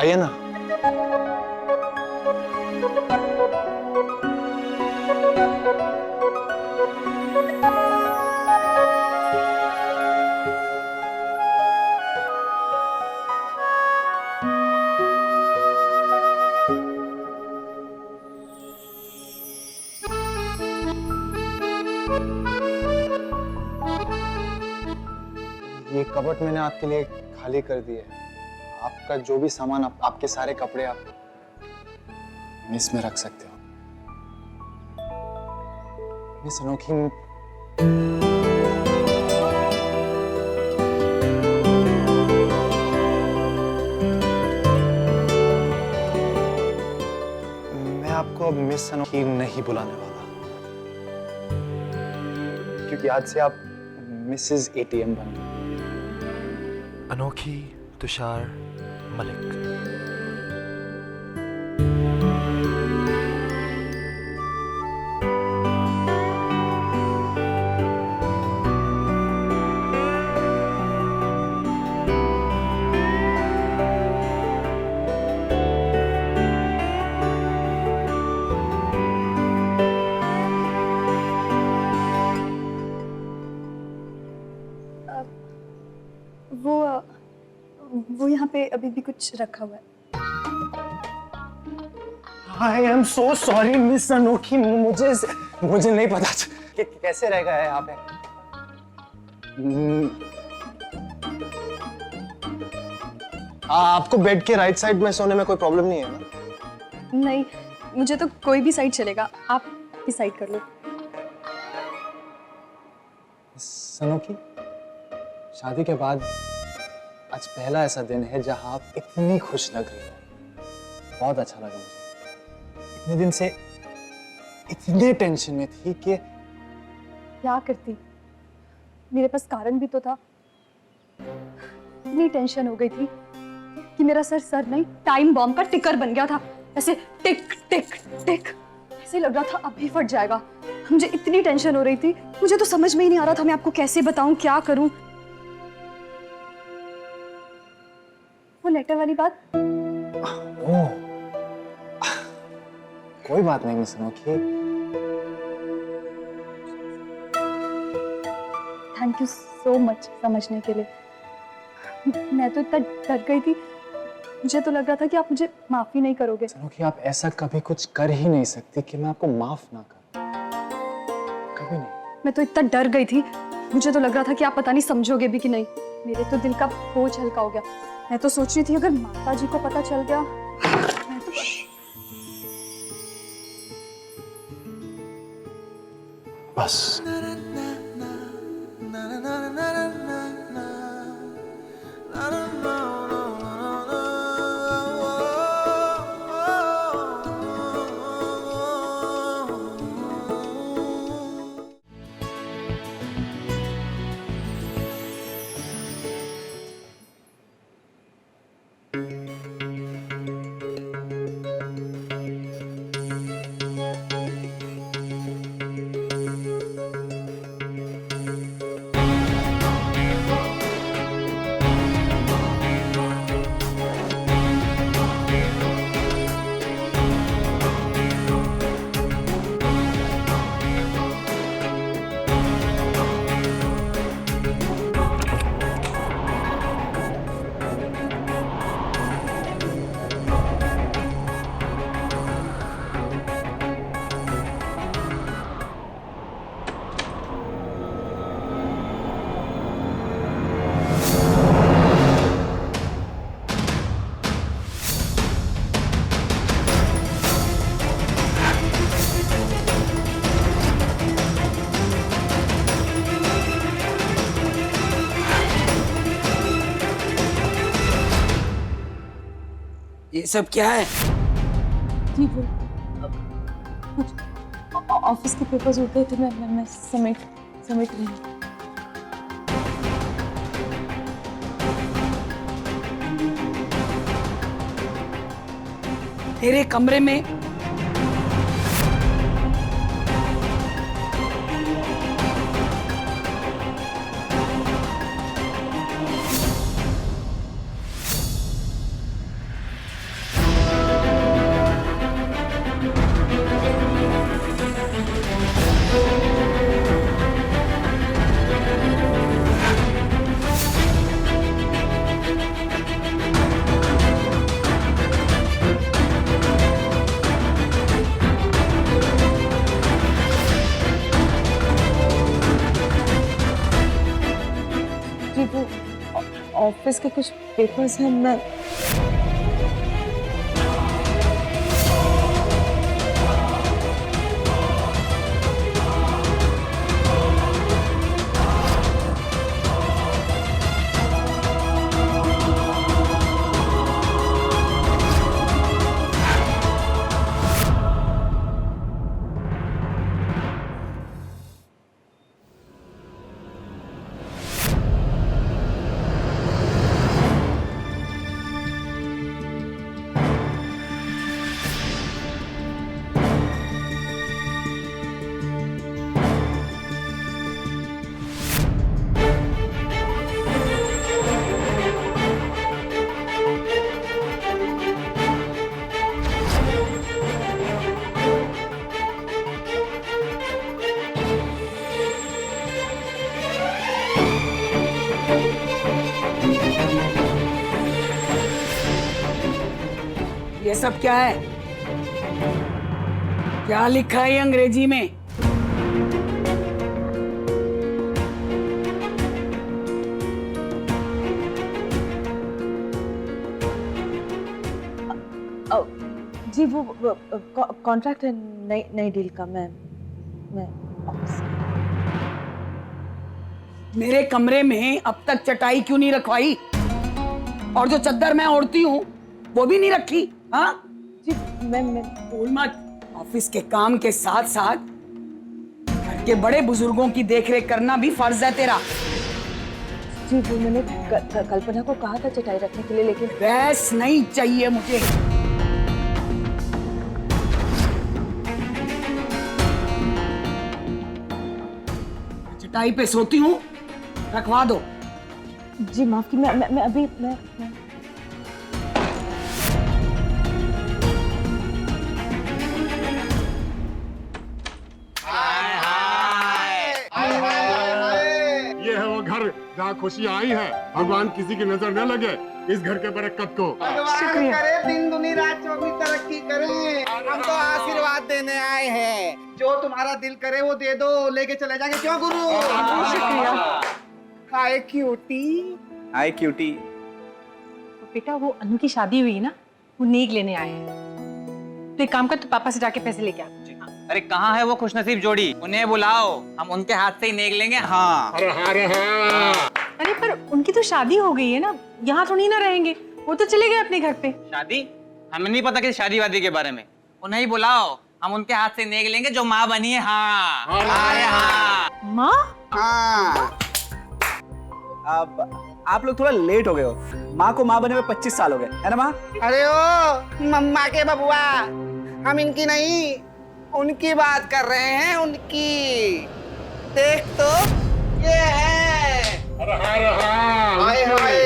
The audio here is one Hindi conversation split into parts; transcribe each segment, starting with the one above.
आइए ना। ये कबर्ड मैंने आपके लिए खाली कर दी है। आपका जो भी सामान, आपके सारे कपड़े आप इसमें रख सकते हो। मिस अनोखी, मैं आपको अब मिस अनोखी नहीं बुलाने वाला, क्योंकि आज से आप मिसेस एटीएम बन गई। अनोखी तुषार मलिक। वो यहाँ पे अभी भी कुछ रखा हुआ है। I am so sorry miss अनोखी, मुझे नहीं पता कि कैसे रह गया है यहाँ पे। आपको बेड के राइट साइड में सोने में कोई प्रॉब्लम नहीं है ना? नहीं, मुझे तो कोई भी साइड चलेगा, आप डिसाइड कर लो। मिस अनोखी, शादी के बाद आज पहला ऐसा दिन है जहां आप इतनी खुश लग रही हो। बहुत अच्छा लगा मुझे। इतने दिन से इतने टेंशन में थी कि क्या करती, मेरे पास कारण भी तो था। इतनी टेंशन हो गई थी कि मेरा सर नहीं, टाइम बॉम्ब का टिकर बन गया था। ऐसे टिक टिक टिक, ऐसे लग रहा था अभी फट जाएगा। मुझे इतनी टेंशन हो रही थी, मुझे तो समझ में ही नहीं आ रहा था मैं आपको कैसे बताऊं, क्या करूं। वो लेटर वाली बात, ओह, कोई बात नहीं मिस अनोखी। थैंक यू सो मच समझने के लिए। मैं तो इतना डर गई थी, मुझे तो लग रहा था कि आप मुझे माफ ही नहीं करोगे। अनोखी, आप ऐसा कभी कुछ कर ही नहीं सकती कि मैं आपको माफ ना करूं, कभी नहीं। मैं तो इतना डर गई थी, मुझे तो लग रहा था कि आप पता नहीं समझोगे भी कि नहीं। मेरे तो दिल का बोझ हल्का हो गया। मैं तो सोच रही थी अगर माता जी को पता चल गया, मैं तो... बस ये सब क्या है? जी वो कुछ ऑफिस के पेपर्स होते थे, मैं समेट रही हूँ। तेरे कमरे में ऑफिस के कुछ पेपर्स हैं, मैं ये सब क्या है? क्या लिखा है अंग्रेजी में? जी वो कॉन्ट्रैक्ट है नई डील का। मैं ऑफिस मेरे कमरे में अब तक चटाई क्यों नहीं रखवाई? और जो चादर मैं ओढ़ती हूँ वो भी नहीं रखी? हाँ जी मैं बोल मत। ऑफिस के काम के साथ साथ घर के बड़े बुजुर्गों की देखरेख करना भी फर्ज है तेरा। जी वो मैंने कल्पना को कहा था चटाई रखने के लिए, लेकिन बहस नहीं चाहिए मुझे। चटाई पे सोती हूँ, रखवा दो। जी माफ की, मैं अभी मैं ये है वो घर जहाँ खुशियाँ आई है। भगवान किसी की नजर न लगे इस घर के बरकत को। भगवान करे दिन दुनी रात चौबीस तरक्की करे। हम तो आशीर्वाद देने आए हैं। जो तुम्हारा दिल करे वो दे दो, लेके चले जाएंगे। क्यों गुरु? शुक्रिया। हाय क्यूटी। हाय क्यूटी। बेटा वो अनु की शादी हुई ना, वो नेक लेने आए हैं। तो एक काम कर, तू पापा से जाके पैसे लेके आ। अरे कहाँ है वो खुशनसीब जोड़ी? उन्हें बुलाओ, हम उनके हाथ से ही नेक लेंगे। हाँ अरे हाँ। अरे पर उनकी तो शादी हो गई है ना, यहाँ थोड़ी ना रहेंगे, वो तो चले गए अपने घर पे। शादी? हमें नहीं पता कि शादी वादी के बारे में। उन्हें ही बुलाओ, हम उनके हाथ से नेक लेंगे जो माँ बनी है। हाँ अरे हाँ माँ? हाँ अब आप लोग थोड़ा लेट हो गए हो। माँ को माँ बने हुए 25 साल हो गए, है ना माँ? अरे ओ मम्मा के बबुआ, हम इनकी नहीं उनकी बात कर रहे हैं। उनकी देख तो, ये है। अरे हाँ। हाय हाय।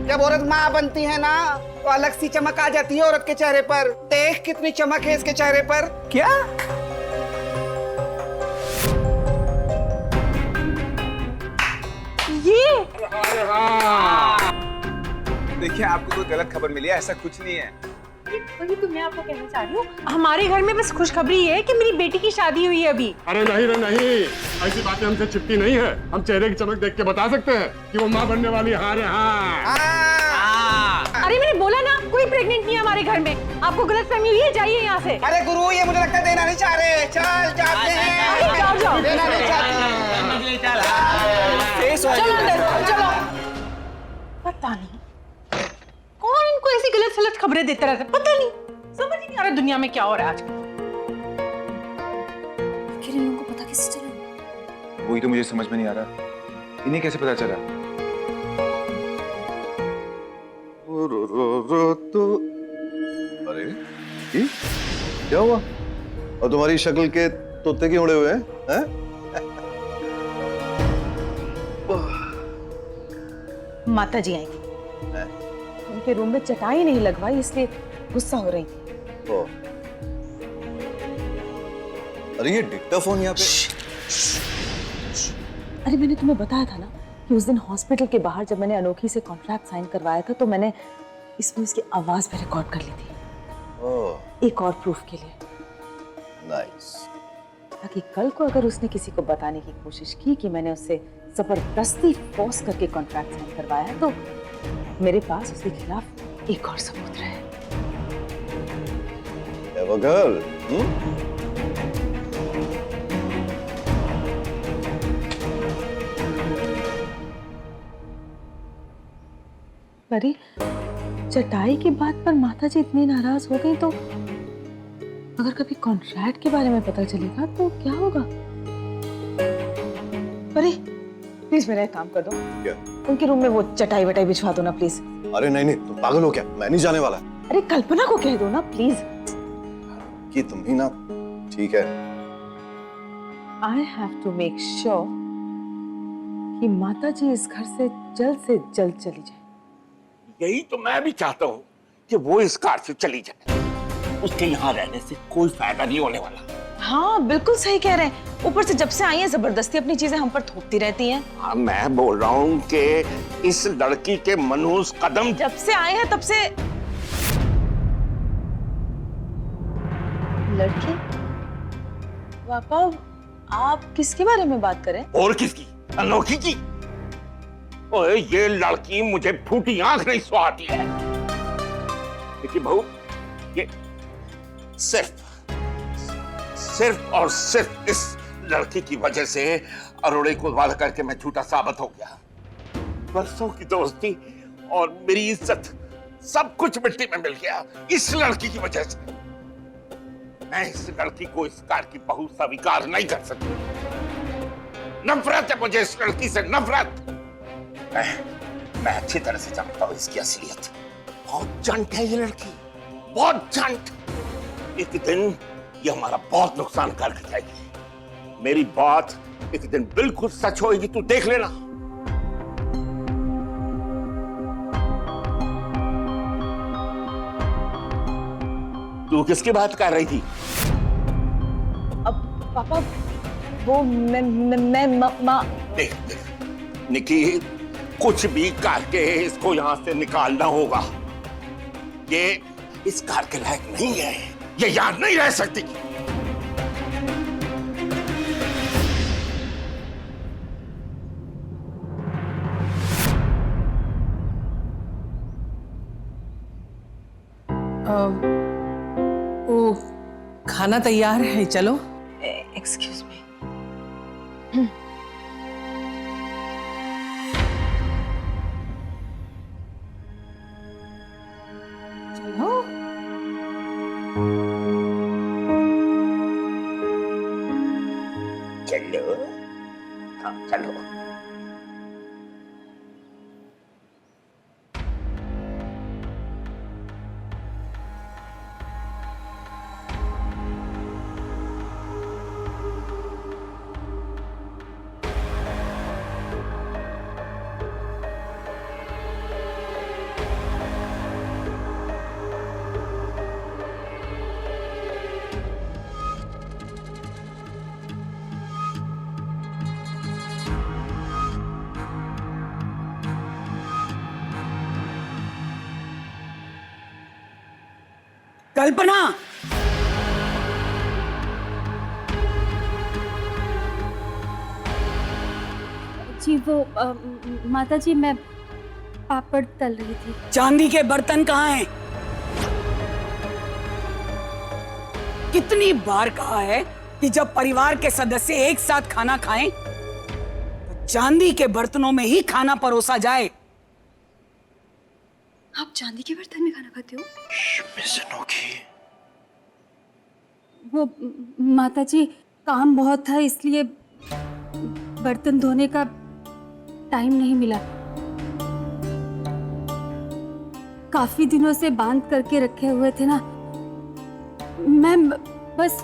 जब औरत माँ बनती है ना तो अलग सी चमक आ जाती है औरत के चेहरे पर। देख कितनी चमक है इसके चेहरे पर। क्या? ये अरे हाँ। देखिए आपको कोई गलत खबर मिली है, ऐसा कुछ नहीं है। वही तो मैं आपको कहना चाह रही हूँ, हमारे घर में बस खुशखबरी है कि मेरी बेटी की शादी हुई है अभी। अरे नहीं रे नहीं, ऐसी बातें हमसे छिपती नहीं है। हम चेहरे की चमक देख के बता सकते हैं कि वो माँ बनने वाली है। अरे हाँ। अरे मैंने बोला ना, कोई प्रेग्नेंट नहीं है हमारे घर में। आपको गलतफहमी हुई है, जाइए यहाँ से। अरे गुरु, ये मुझे लगता है देना नहीं चाह रहे। चल जाते हैं। अरे जाओ जाओ, देना नहीं चाहती। चलो अंदर चलो। पता नहीं कौन इनको ऐसी गलत सलत खबरें देता रहता है, पता नहीं, समझ ही नहीं आ रहा दुनिया में क्या हो रहा है आजकल। आखिर इन लोगों को पता कैसे चला? वही तो मुझे समझ में नहीं आ रहा, इन्हें कैसे पता चला? तो अरे ये क्या हुआ? और तुम्हारी शक्ल के तोते क्यों उड़े हुए हैं? माता जी आई थी, उनके रूम में चटाई नहीं लगवाई इसलिए गुस्सा हो रही थी। ओ। अरे ये डिक्टाफोन यहाँ पे। अरे मैंने तुम्हें बताया था ना कि उस दिन हॉस्पिटल के बाहर जब मैंने अनोखी से कॉन्ट्रैक्ट साइन करवाया था तो मैंने इसमें उसकी आवाज भी रिकॉर्ड कर ली थी। ओह एक और प्रूफ के लिए। नाइस। ताकि कल को अगर उसने किसी को बताने की कोशिश की कि मैंने उससे जबरदस्ती फोर्स करके कॉन्ट्रैक्ट साइन करवाया है, तो मेरे पास उसके खिलाफ एक और सबूत रहे। Clever girl. परी, चटाई की बात पर माता जी इतनी नाराज हो गई तो अगर कभी कॉन्ट्रैक्ट के बारे में पता चलेगा तो क्या होगा? परी, प्लीज मेरा एक काम कर दो। क्या? उनके रूम में वो चटाई वटाई बिछवा दो ना प्लीज। अरे नहीं नहीं, तुम पागल हो क्या? मैं नहीं जाने वाला। अरे कल्पना को कह दो ना प्लीज। कि तुम ही ना, ठीक है। I have to make sure कि माता जी इस घर से जल्द चली जाए। यही तो मैं भी चाहता हूँ कि वो इस कार से चली जाए। उसके यहाँ रहने से कोई फायदा नहीं होने वाला। हाँ बिल्कुल सही कह रहे हैं। ऊपर से जब से आई है जबरदस्ती अपनी चीजें हम पर थोपती रहती हैं। हाँ, मैं बोल रहा हूँ कि इस लड़की के मनहूस कदम जब से आए हैं तब से। लड़की? पापा, आप किसके बारे में बात करें? और किसकी? अनोखी की। ओए, ये लड़की मुझे फूटी आंख नहीं सुहाती है। देखिए बहू, ये सिर्फ और सिर्फ इस लड़की की वजह से अरोड़े को वादा करके मैं झूठा साबित हो गया। बरसों की दोस्ती और मेरी इज्जत सब कुछ मिट्टी में मिल गया इस लड़की की वजह से। मैं इस लड़की को इस कार की बहू स्वीकार नहीं कर सकती। नफरत है मुझे इस लड़की से, नफरत। मैं अच्छी तरह से जानता हूं इसकी असलियत। बहुत जंट है ये लड़की, बहुत जंट। एक दिन ये हमारा बहुत नुकसान करके जाएगी। मेरी बात एक दिन बिल्कुल सच होगी, तू देख लेना। तू किसकी बात कर रही थी? अब पापा, वो मैं माँ। देख निकी, कुछ भी करके इसको यहां से निकालना होगा। ये इस कार के लायक नहीं है, ये याद नहीं रह सकती। वो खाना तैयार है, चलो। Excuse me. चलो, हाँ चलो। कल्पना, जी वो माता जी, मैं पापड़ तल रही थी। चांदी के बर्तन कहाँ हैं? कितनी बार कहा है कि जब परिवार के सदस्य एक साथ खाना खाएं तो चांदी के बर्तनों में ही खाना परोसा जाए। आप चांदी के बर्तन में खाना खाते हो? मिस अनोखी, वो माता जी, काम बहुत था इसलिए बर्तन धोने का टाइम नहीं मिला। काफी दिनों से बांध करके रखे हुए थे ना, मैं बस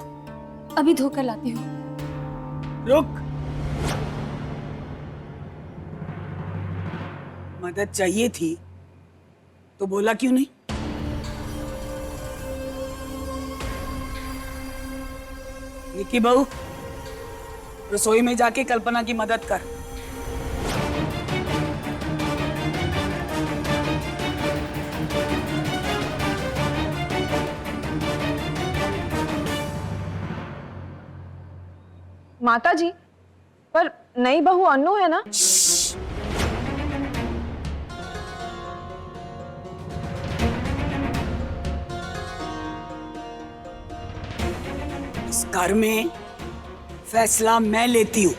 अभी धोकर लाती हूँ। रुक, मदद चाहिए थी तो बोला क्यों नहीं? निकी बहू, रसोई में जाके कल्पना की मदद कर। माता जी, पर नई बहू अन्नू है ना? इस घर में फैसला मैं लेती हूँ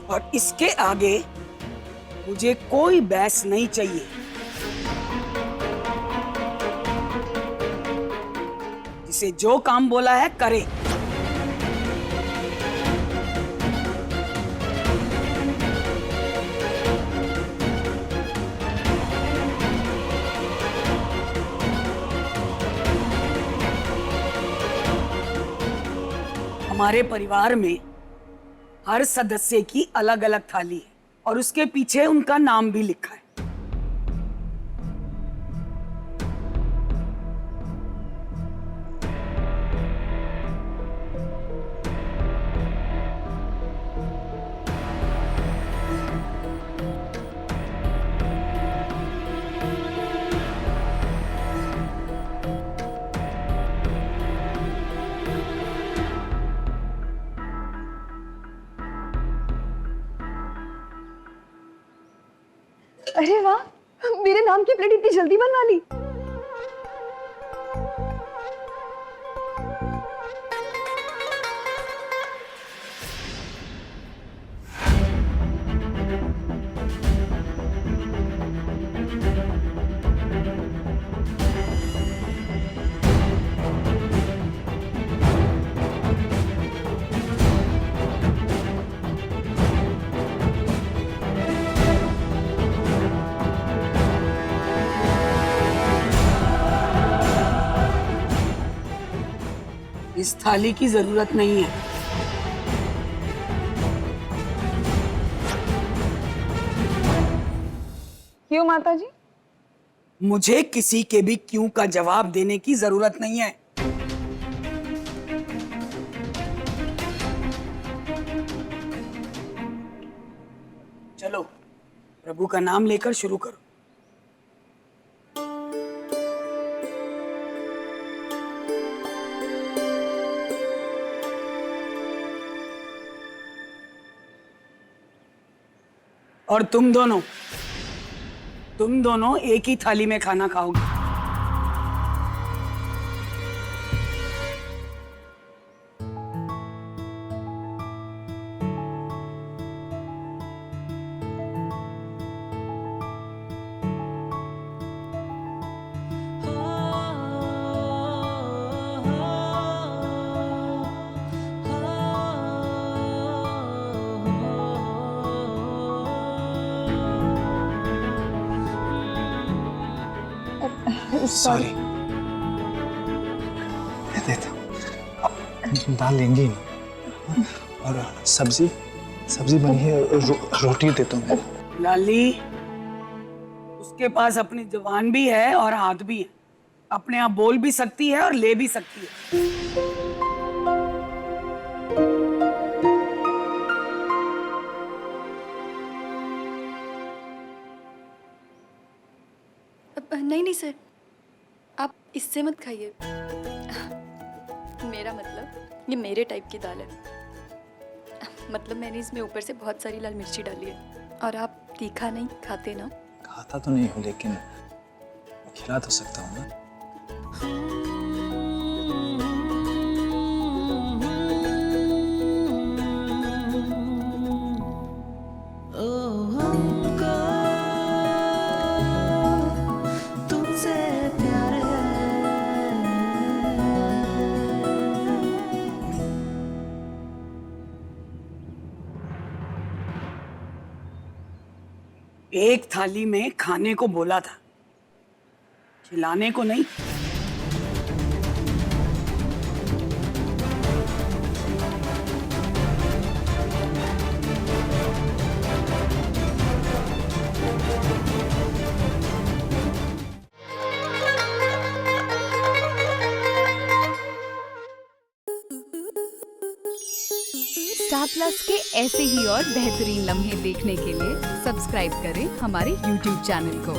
और इसके आगे मुझे कोई बहस नहीं चाहिए। जिसे जो काम बोला है करे। हमारे परिवार में हर सदस्य की अलग अलग थाली है और उसके पीछे उनका नाम भी लिखा है। अरे वाह, मेरे नाम की प्लेट इतनी जल्दी बनवा ली। इस थाली की जरूरत नहीं है। क्यों माता जी? मुझे किसी के भी क्यों का जवाब देने की जरूरत नहीं है। चलो प्रभु का नाम लेकर शुरू करो। और तुम दोनों एक ही थाली में खाना खाओगे। सॉरी, मैं देता हूँ। दाल लेंगे ही नहीं। और सब्जी बनी है, रोटी देता हूँ मैं। लाली, उसके पास अपनी जुबान भी है और हाथ भी है। अपने आप बोल भी सकती है और ले भी सकती है। नहीं सर, आप इससे मत खाइए। मेरा मतलब ये मेरे टाइप की दाल है। मतलब मैंने इसमें ऊपर से बहुत सारी लाल मिर्ची डाली है। और आप तीखा नहीं खाते ना? खाता तो नहीं हूँ, लेकिन खिला तो सकता हूँ ना। एक थाली में खाने को बोला था, खिलाने को नहीं। स्टार प्लस के ऐसे ही और बेहतरीन लम्हे देखने के लिए सब्सक्राइब करें हमारे YouTube चैनल को।